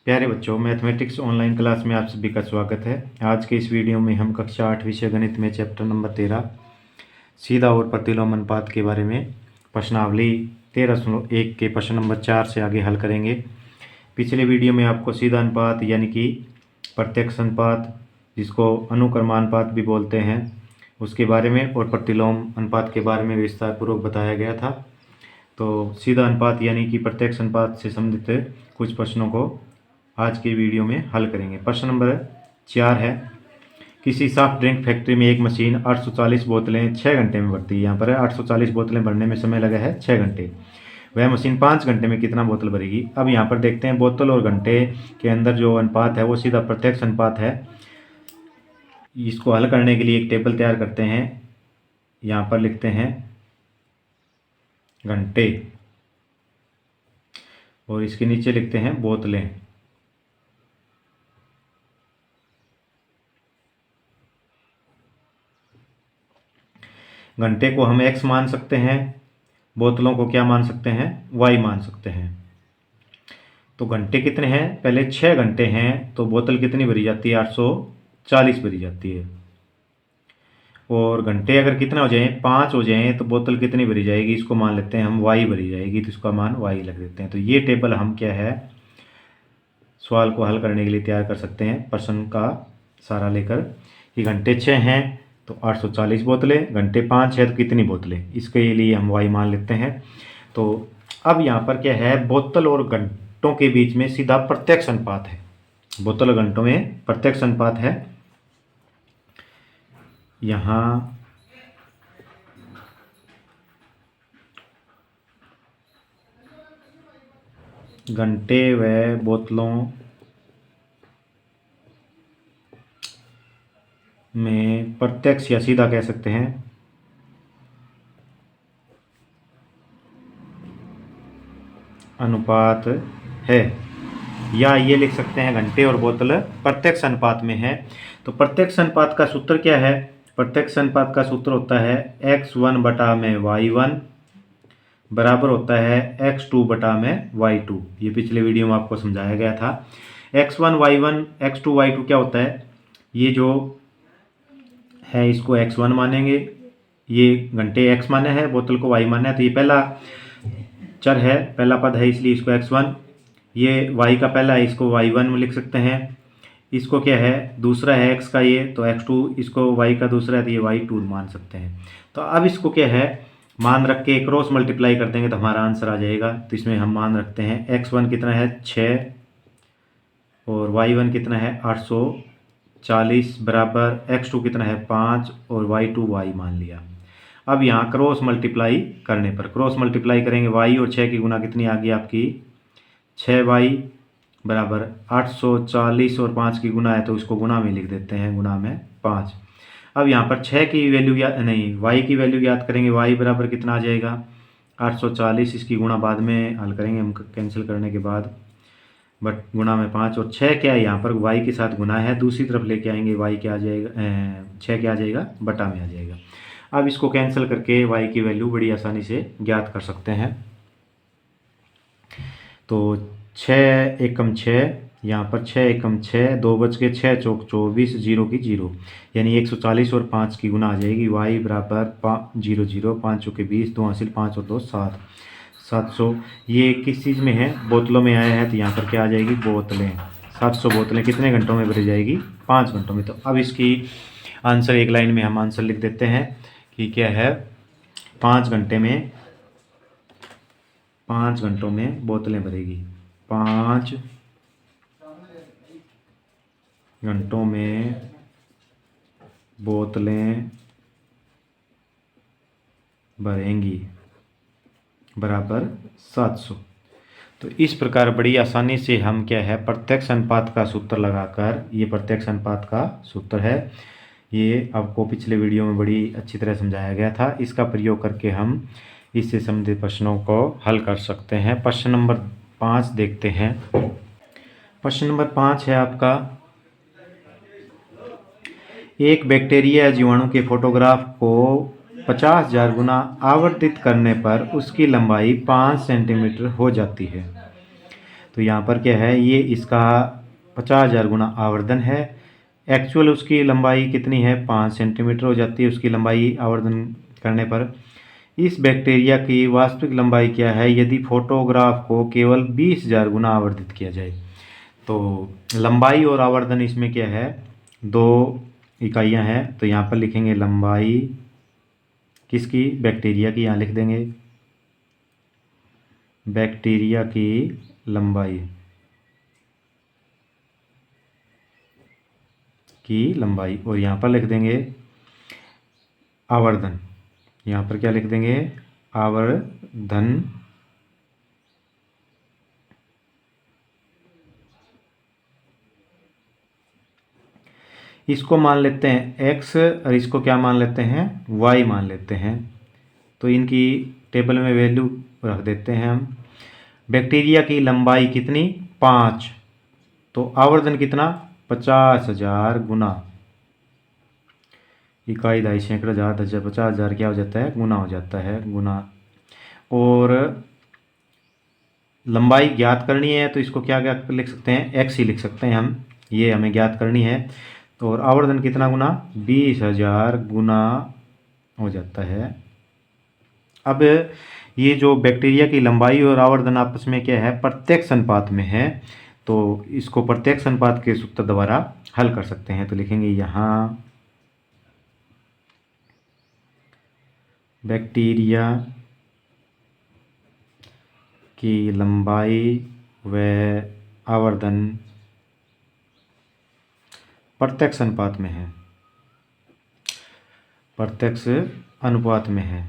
प्यारे बच्चों, mathematics online class में आप सभी का स्वागत है। आज के इस वीडियो में हम कक्षा 8 विषय गणित में चैप्टर नंबर 13 सीधा और प्रतिलोम अनुपात के बारे में प्रश्नावली 13.1 के प्रश्न नंबर 4 से आगे हल करेंगे। पिछले वीडियो में आपको सीधा अनुपात यानी कि प्रत्यक्ष अनुपात, जिसको अनुक्रमानुपात भी बोलते हैं, उसके बारे में और प्रतिलोम अनुपात के बारे में विस्तारपूर्वक बताया गया था। तो सीधा अनुपात यानी कि प्रत्यक्ष अनुपात से संबंधित कुछ प्रश्नों को आज के वीडियो में हल करेंगे। प्रश्न नंबर 4 है, किसी सॉफ्ट ड्रिंक फैक्ट्री में एक मशीन 840 बोतलें 6 घंटे में भरती है। यहाँ पर 840 बोतलें भरने में समय लगा है 6 घंटे। वह मशीन 5 घंटे में कितना बोतल भरेगी। अब यहाँ पर देखते हैं बोतल और घंटे के अंदर जो अनुपात है वो सीधा प्रत्यक्ष अनुपात है। इसको हल करने के लिए एक टेबल तैयार करते हैं। यहाँ पर लिखते हैं घंटे और इसके नीचे लिखते हैं बोतलें। घंटे को हम x मान सकते हैं, बोतलों को क्या मान सकते हैं, y मान सकते हैं। तो घंटे कितने हैं, पहले 6 घंटे हैं तो बोतल कितनी भरी जाती है, 840 भरी जाती है। और घंटे अगर कितना हो जाए, 5 हो जाए तो बोतल कितनी भरी जाएगी, इसको मान लेते हैं हम y भरी जाएगी, तो इसका मान y लग देते हैं। तो ये टेबल हम क्या है, सवाल को हल करने के लिए तैयार कर सकते हैं प्रश्न का सारा लेकर कि घंटे 6 हैं तो 840 बोतलें, घंटे 5 है तो कितनी बोतलें, इसके लिए हम y मान लेते हैं। तो अब यहाँ पर क्या है, बोतल और घंटों के बीच में सीधा प्रत्यक्ष अनुपात है। बोतल और घंटों में प्रत्यक्ष अनुपात है। यहाँ घंटे व बोतलों में प्रत्यक्ष या सीधा कह सकते हैं अनुपात है, या ये लिख सकते हैं घंटे और बोतल प्रत्यक्ष अनुपात में है। तो प्रत्यक्ष अनुपात का सूत्र क्या है, प्रत्यक्ष अनुपात का सूत्र होता है x1 बटा में y1 बराबर होता है x2 बटा में y2। ये पिछले वीडियो में आपको समझाया गया था। x1 y1 x2 y2 क्या होता है, ये जो है इसको x1 मानेंगे, ये घंटे x माना है, बोतल को y माना है, तो ये पहला चर है, पहला पद है, इसलिए इसको x1। ये y का पहला है, इसको y1 में लिख सकते हैं। इसको क्या है, दूसरा है x का ये, तो x2, इसको y का दूसरा है तो ये y2 मान सकते हैं। तो अब इसको क्या है, मान रख के क्रॉस मल्टीप्लाई कर देंगे तो हमारा आंसर आ जाएगा। तो इसमें हम मान रखते हैं x1 कितना है 6 और y1 कितना है 840 बराबर x2 कितना है 5 और y2 y मान लिया। अब यहाँ क्रॉस मल्टीप्लाई करने पर, क्रॉस मल्टीप्लाई करेंगे y और 6 की गुना कितनी आ गई आपकी 6y बराबर 840 और 5 की गुना है तो इसको गुना में लिख देते हैं, गुना में 5। अब यहाँ पर 6 की वैल्यू या नहीं y की वैल्यू याद करेंगे, y बराबर कितना आ जाएगा 840, इसकी गुणा बाद में हल करेंगे हम कैंसिल करने के बाद, बट गुणा में 5 और 6 क्या है, यहाँ पर y के साथ गुना है, दूसरी तरफ लेके आएंगे y क्या आ जाएगा, 6 क्या आ जाएगा, बटा में आ जाएगा। अब इसको कैंसिल करके y की वैल्यू बड़ी आसानी से ज्ञात कर सकते हैं। तो 6 एकम 6, यहाँ पर 6 एकम 6, 2 बच के 6 चौक 24, 0 की 0, यानी 140 और 5 की गुना आ जाएगी y बराबर 0 0, 5 चौके 20, 2 हासिल 5 और 2 7, 700। ये किस चीज़ में है, बोतलों में आया है, तो यहाँ पर क्या आ जाएगी, बोतलें। 700 बोतलें कितने घंटों में भरी जाएगी, 5 घंटों में। तो अब इसकी आंसर एक लाइन में हम आंसर लिख देते हैं कि क्या है, 5 घंटे में, 5 घंटों में बोतलें भरेगी, 5 घंटों में बोतलें भरेंगी बराबर 700। तो इस प्रकार बड़ी आसानी से हम क्या है, प्रत्यक्ष अनुपात का सूत्र लगाकर, ये प्रत्यक्ष अनुपात का सूत्र है, ये आपको पिछले वीडियो में बड़ी अच्छी तरह समझाया गया था। इसका प्रयोग करके हम इससे संबंधित प्रश्नों को हल कर सकते हैं। प्रश्न नंबर 5 देखते हैं। प्रश्न नंबर 5 है आपका, एक बैक्टीरिया जीवाणु के फोटोग्राफ को 50,000 गुना आवर्तित करने पर उसकी लंबाई 5 सेंटीमीटर हो जाती है। तो यहाँ पर क्या है, ये इसका 50,000 गुना आवर्धन है। एक्चुअल उसकी लंबाई कितनी है, 5 सेंटीमीटर हो जाती है उसकी लंबाई आवर्धन करने पर। इस बैक्टीरिया की वास्तविक लंबाई क्या है यदि फोटोग्राफ को केवल 20,000 गुना आवर्धित किया जाए। तो लंबाई और आवर्धन इसमें क्या है, दो इकाइयाँ हैं। तो यहाँ पर लिखेंगे लंबाई किसकी, बैक्टीरिया की, यहाँ लिख देंगे बैक्टीरिया की लंबाई और यहाँ पर लिख देंगे आवर्धन। यहाँ पर क्या लिख देंगे, आवर्धन। इसको मान लेते हैं x और इसको क्या मान लेते हैं, y मान लेते हैं। तो इनकी टेबल में वैल्यू रख देते हैं हम। बैक्टीरिया की लंबाई कितनी, 5, तो आवर्धन कितना, 50,000 गुना, इकाई दहाई सैकड़ा हजार 10,000 50,000 क्या हो जाता है, गुना हो जाता है, गुना। और लंबाई ज्ञात करनी है तो इसको क्या क्या लिख सकते हैं, x ही लिख सकते हैं हम, ये हमें ज्ञात करनी है। तो और आवर्धन कितना गुना, 20,000 गुना हो जाता है। अब ये जो बैक्टीरिया की लंबाई और आवर्धन आपस में क्या है, प्रत्यक्ष अनुपात में है। तो इसको प्रत्यक्ष अनुपात के सूत्र द्वारा हल कर सकते हैं। तो लिखेंगे यहाँ बैक्टीरिया की लंबाई व आवर्धन प्रत्यक्ष अनुपात में है, प्रत्यक्ष अनुपात में है।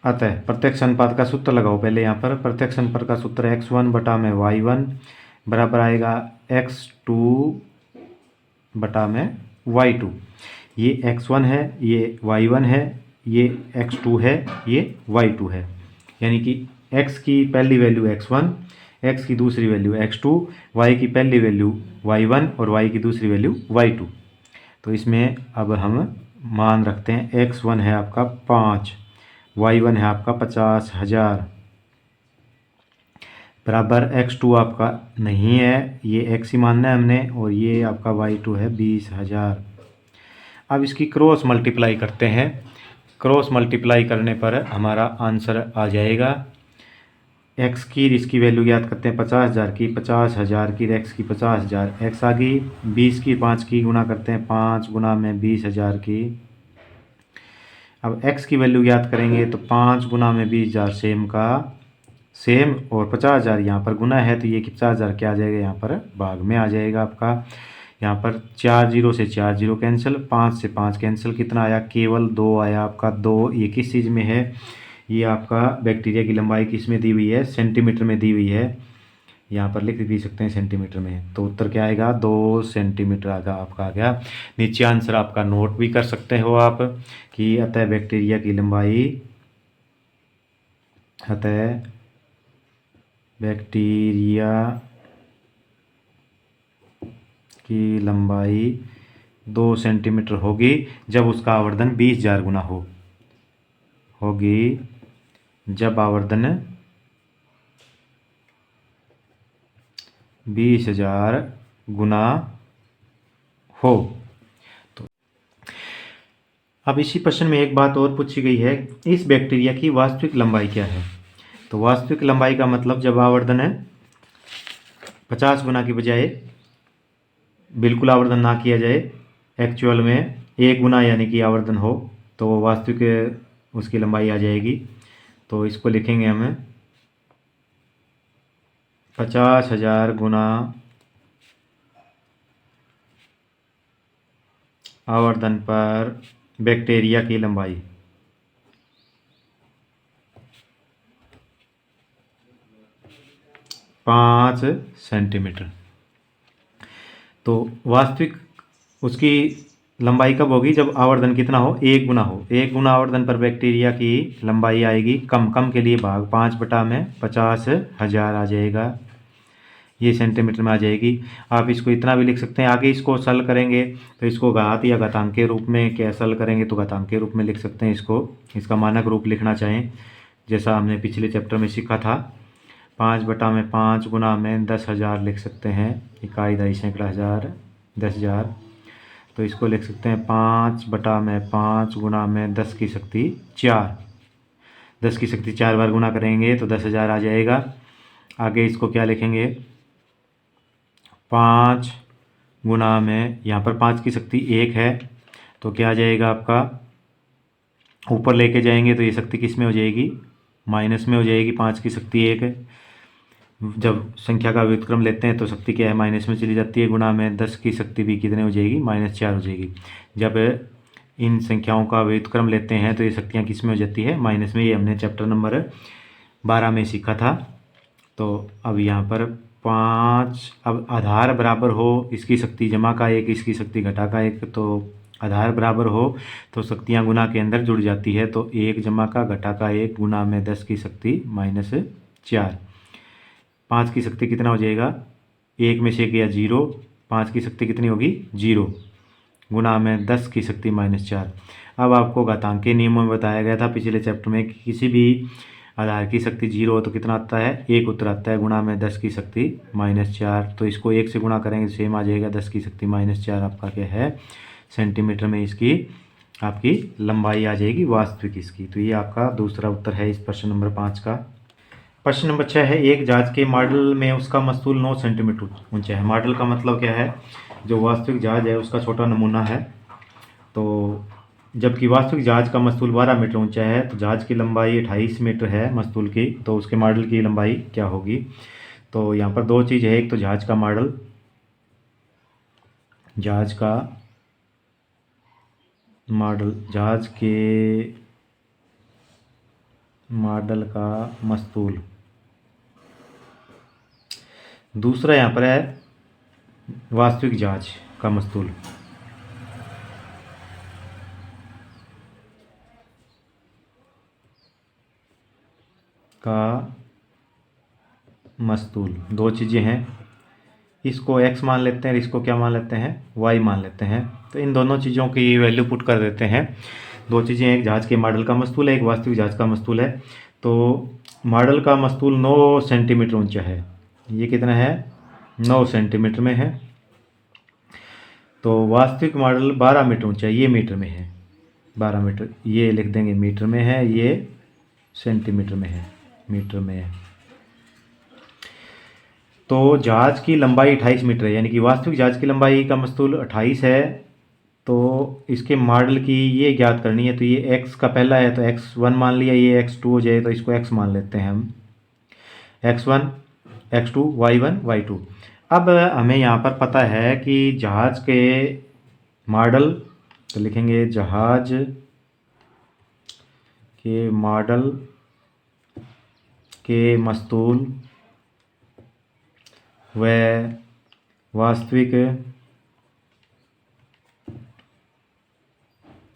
अतः प्रत्यक्ष अनुपात का सूत्र लगाओ पहले। यहाँ पर प्रत्यक्ष अनुपात का सूत्र x1 बटा में y1 बराबर आएगा x2 बटा में y2। ये x1 है, ये y1 है, ये x2 है, ये y2 है। यानी कि x की पहली वैल्यू x1, x की दूसरी वैल्यू x2, y की पहली वैल्यू y1 और y की दूसरी वैल्यू y2। तो इसमें अब हम मान रखते हैं, x1 है आपका 5, y1 है आपका 50,000 बराबर x2 आपका नहीं है, ये x ही मानना है हमने, और ये आपका y2 है 20,000। अब इसकी क्रॉस मल्टीप्लाई करते हैं। क्रॉस मल्टीप्लाई करने पर हमारा आंसर आ जाएगा। x की इसकी वैल्यू याद करते हैं, 50,000 की, 50,000 की, x की 50,000, x आ गई। 20 की 5 की गुना करते हैं, 5 गुना में 20,000 की। अब x की वैल्यू याद करेंगे तो 5 गुना में 20,000 सेम का सेम, और 50,000 यहाँ पर गुना है तो ये 50,000 क्या आ जाएगा, यहाँ पर भाग में आ जाएगा आपका। यहाँ पर 4 0 से 4 0 कैंसिल, 5 से 5 कैंसिल, कितना आया, केवल 2 आया आपका। 2 ये किस चीज़ में है, ये आपका बैक्टीरिया की लंबाई किस में दी हुई है, सेंटीमीटर में दी हुई है। यहाँ पर लिख भी सकते हैं सेंटीमीटर में। तो उत्तर क्या आएगा, 2 सेंटीमीटर आएगा आपका आ गया। नीचे आंसर आपका नोट भी कर सकते हो आप कि अतः बैक्टीरिया की लंबाई, अतः बैक्टीरिया की लंबाई 2 सेंटीमीटर होगी जब उसका आवर्धन 20,000 गुना होगी, जब आवर्धन 20,000 गुना हो। तो अब इसी प्रश्न में एक बात और पूछी गई है, इस बैक्टीरिया की वास्तविक लंबाई क्या है। तो वास्तविक लंबाई का मतलब जब आवर्धन है 50 गुना की बजाय बिल्कुल आवर्धन ना किया जाए, एक्चुअल में 1 गुना यानी कि आवर्धन हो, तो वो वास्तविक उसकी लंबाई आ जाएगी। तो इसको लिखेंगे हमें 50,000 गुना आवर्धन पर बैक्टीरिया की लंबाई। पाँच सेंटीमीटर। तो वास्तविक उसकी लंबाई कब होगी, जब आवर्धन कितना हो, 1 गुना हो। 1 गुना आवर्धन पर बैक्टीरिया की लंबाई आएगी, कम के लिए भाग 5 बटा में 50,000 आ जाएगा, ये सेंटीमीटर में आ जाएगी। आप इसको इतना भी लिख सकते हैं। आगे इसको सरल करेंगे तो इसको घात या घातांक के रूप में, क्या सरल करेंगे तो घातांक के रूप में लिख सकते हैं इसको, इसका मानक रूप लिखना चाहें जैसा हमने पिछले चैप्टर में सीखा था। 5/5 गुना में 10,000 लिख सकते हैं, इकाई, दहाई, सैकड़ा, हज़ार, 10,000। तो इसको लिख सकते हैं 5/5 गुना में 10 की शक्ति 4। 10 की शक्ति 4 बार गुना करेंगे तो 10,000 आ जाएगा। आगे इसको क्या लिखेंगे, 5 गुना में, यहाँ पर 5 की शक्ति 1 है तो क्या आ जाएगा आपका, ऊपर लेके जाएंगे तो ये शक्ति किस में हो जाएगी, माइनस में हो जाएगी। 5 की शक्ति 1 है, जब संख्या का व्युत्क्रम लेते हैं तो शक्ति क्या है, माइनस में चली जाती है। गुना में 10 की शक्ति भी कितने हो जाएगी, -4 हो जाएगी। जब इन संख्याओं का व्युत्क्रम लेते हैं तो ये शक्तियाँ किस में हो जाती है, माइनस में। ये हमने चैप्टर नंबर 12 में सीखा था। तो अब यहाँ पर 5, अब आधार बराबर हो, इसकी शक्ति जमा का 1, इसकी शक्ति घटा का 1, तो आधार बराबर हो तो शक्तियाँ गुना के अंदर जुड़ जाती है। तो 1 जमा का घटा का 1 गुना में 10 की शक्ति -4। 5 की शक्ति कितना हो जाएगा, 1 में से गया 0, 5 की शक्ति कितनी होगी, 0, गुना में 10 की शक्ति -4। अब आपको घातांकीय नियमों में बताया गया था पिछले चैप्टर में कि किसी भी आधार की शक्ति 0 हो तो कितना आता है, 1 उत्तर आता है, गुना में 10 की शक्ति -4। तो इसको 1 से गुणा करेंगे तो सेम आ जाएगा, 10 की शक्ति -4 आपका क्या है, सेंटीमीटर में इसकी आपकी लंबाई आ जाएगी वास्तविक इसकी। तो ये आपका दूसरा उत्तर है इस प्रश्न नंबर 5 का। प्रश्न नंबर 6 है, एक जहाज के मॉडल में उसका मस्तूल 9 सेंटीमीटर ऊंचा है। मॉडल का मतलब क्या है, जो वास्तविक जहाज है उसका छोटा नमूना है। तो जबकि वास्तविक जहाज का मस्तूल 12 मीटर ऊंचा है, तो जहाज की लंबाई 28 मीटर है मस्तूल की, तो उसके मॉडल की लंबाई क्या होगी। तो यहाँ पर दो चीज़ है, एक तो जहाज का मॉडल, जहाज का मॉडल, जहाज के मॉडल का मस्तूल। दूसरा यहाँ पर है वास्तविक जहाज का मस्तूल। का मस्तूल दो चीज़ें हैं, इसको x मान लेते हैं और इसको क्या मान लेते हैं, y मान लेते हैं। तो इन दोनों चीज़ों की वैल्यू पुट कर देते हैं। दो चीज़ें, एक जहाज के मॉडल का मस्तूल है, एक वास्तविक जहाज का मस्तूल है। तो मॉडल का मस्तूल 9 सेंटीमीटर ऊंचा है, ये कितना है, 9 सेंटीमीटर में है। तो वास्तविक मॉडल 12 मीटर ऊंचा है, ये मीटर में है, 12 मीटर, ये लिख देंगे मीटर में है, ये सेंटीमीटर में है, मीटर में है। तो जहाज की लंबाई 28 मीटर है, यानी कि वास्तविक जहाज की लंबाई का मस्तूल 28 है। तो इसके मॉडल की ये ज्ञात करनी है, तो ये x का पहला है तो x1 मान लिया, ये x2 हो जाए तो इसको x मान लेते हैं हम, x1 x2 y1 y2। अब हमें यहाँ पर पता है कि जहाज के मॉडल, तो लिखेंगे जहाज के मॉडल के मस्तूल व वास्तविक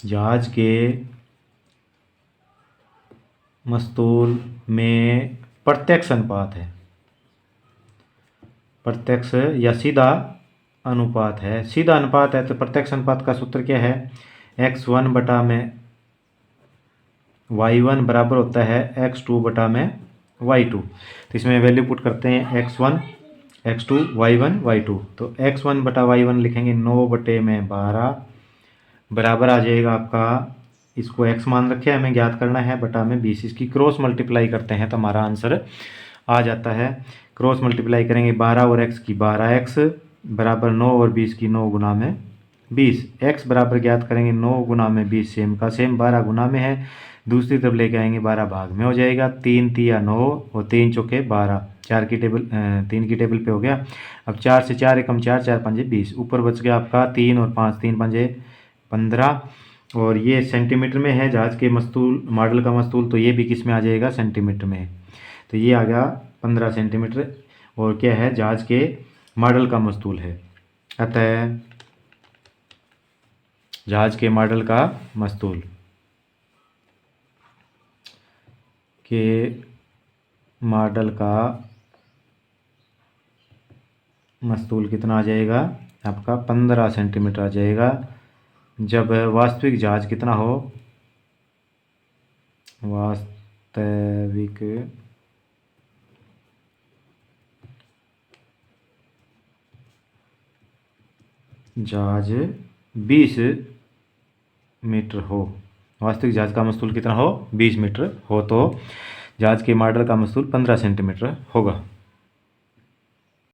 जहाज के मस्तूल में प्रत्यक्ष अनुपात है, प्रत्यक्ष या सीधा अनुपात है। सीधा अनुपात है तो प्रत्यक्ष अनुपात का सूत्र क्या है, x1 बटा में y1 बराबर होता है x2 बटा में y2। तो इसमें वैल्यू पुट करते हैं x1 x2 y1 y2। तो x1 बटा y1 लिखेंगे 9 बटे में 12 बराबर आ जाएगा आपका, इसको x मान रखे हमें ज्ञात करना है, बटा में 20। इसकी क्रॉस मल्टीप्लाई करते हैं तो हमारा आंसर आ जाता है। क्रॉस मल्टीप्लाई करेंगे 12 और x की 12x बराबर 9 और 20 की 9 गुना में 20। x बराबर ज्ञात करेंगे 9 गुना में 20 सेम का सेम 12 गुना में है, दूसरी तरफ लेके आएंगे 12 भाग में हो जाएगा, 3 तिया 9 और 3 चौके 12, 4 की टेबल 3 की टेबल पे हो गया। अब 4 से 4 एकम 4, 4 पंजे 20, ऊपर बच गया आपका 3 और 5, 3 पंजे 15। और ये सेंटीमीटर में है जहाज के मस्तूल, मॉडल का मस्तूल, तो ये भी किस में आ जाएगा, सेंटीमीटर में। तो ये आ गया 15 सेंटीमीटर, और क्या है, जहाज के मॉडल का मस्तूल है। अतः जहाज के मॉडल का मस्तूल के मॉडल का मस्तूल कितना आ जाएगा आपका, 15 सेंटीमीटर आ जाएगा। जब वास्तविक जहाज कितना हो, वास्तविक जहाज 20 मीटर हो, वास्तविक जहाज का मस्तूल कितना हो, 20 मीटर हो, तो जहाज के मॉडल का मस्तूल 15 सेंटीमीटर होगा।